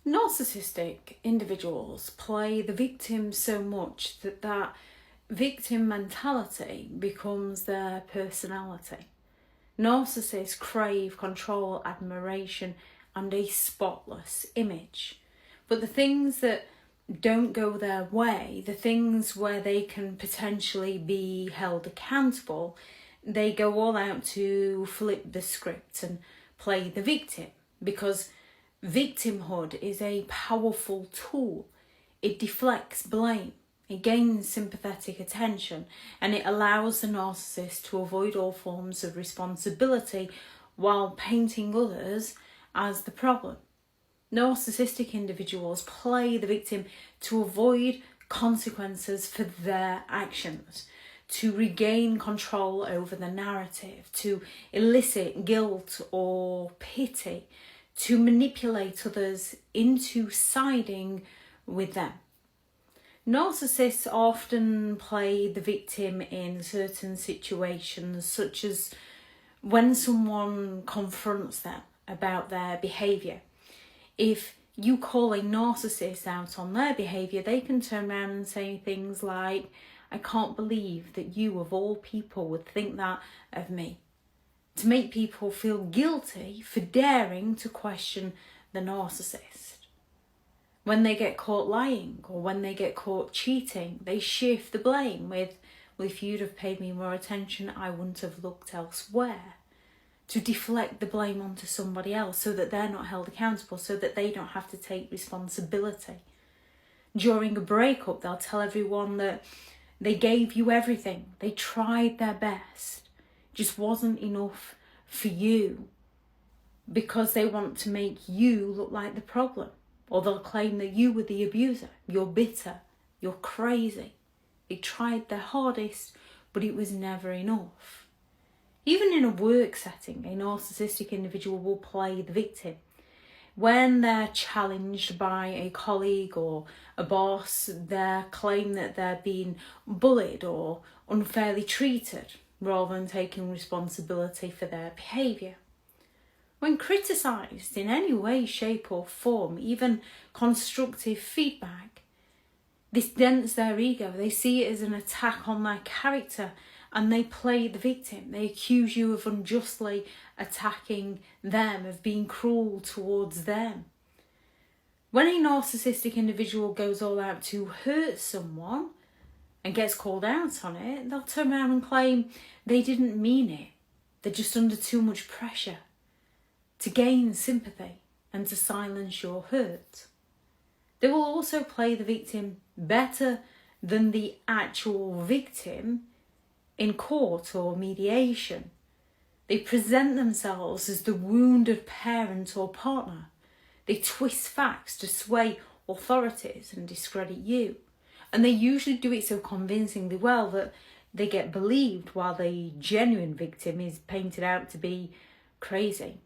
Narcissistic individuals play the victim so much that victim mentality becomes their personality. Narcissists crave control, admiration, and a spotless image. But the things that don't go their way, the things where they can potentially be held accountable, they go all out to flip the script and play the victim, because victimhood is a powerful tool. It deflects blame, it gains sympathetic attention, and it allows the narcissist to avoid all forms of responsibility while painting others as the problem. Narcissistic individuals play the victim to avoid consequences for their actions, to regain control over the narrative, to elicit guilt or pity, to manipulate others into siding with them. Narcissists often play the victim in certain situations, such as when someone confronts them about their behaviour. If you call a narcissist out on their behaviour, they can turn around and say things like, "I can't believe that you, of all people, would think that of me," to make people feel guilty for daring to question the narcissist. When they get caught lying or when they get caught cheating, they shift the blame with, "Well, if you'd have paid me more attention, I wouldn't have looked elsewhere," to deflect the blame onto somebody else so that they're not held accountable, so that they don't have to take responsibility. During a breakup, they'll tell everyone that they gave you everything, they tried their best, just wasn't enough for you, because they want to make you look like the problem. Or they'll claim that you were the abuser, you're bitter, you're crazy. They tried their hardest, but it was never enough. Even in a work setting, a narcissistic individual will play the victim. When they're challenged by a colleague or a boss, they claim that they're being bullied or unfairly treated, rather than taking responsibility for their behaviour. When criticised in any way, shape or form, even constructive feedback, this dents their ego. They see it as an attack on their character and they play the victim. They accuse you of unjustly attacking them, of being cruel towards them. When a narcissistic individual goes all out to hurt someone and gets called out on it, they'll turn around and claim they didn't mean it. They're just under too much pressure to gain sympathy and to silence your hurt. They will also play the victim better than the actual victim in court or mediation. They present themselves as the wounded parent or partner. They twist facts to sway authorities and discredit you. And they usually do it so convincingly well that they get believed, while the genuine victim is painted out to be crazy.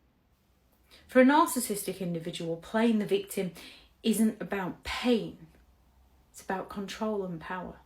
For a narcissistic individual, playing the victim isn't about pain. It's about control and power.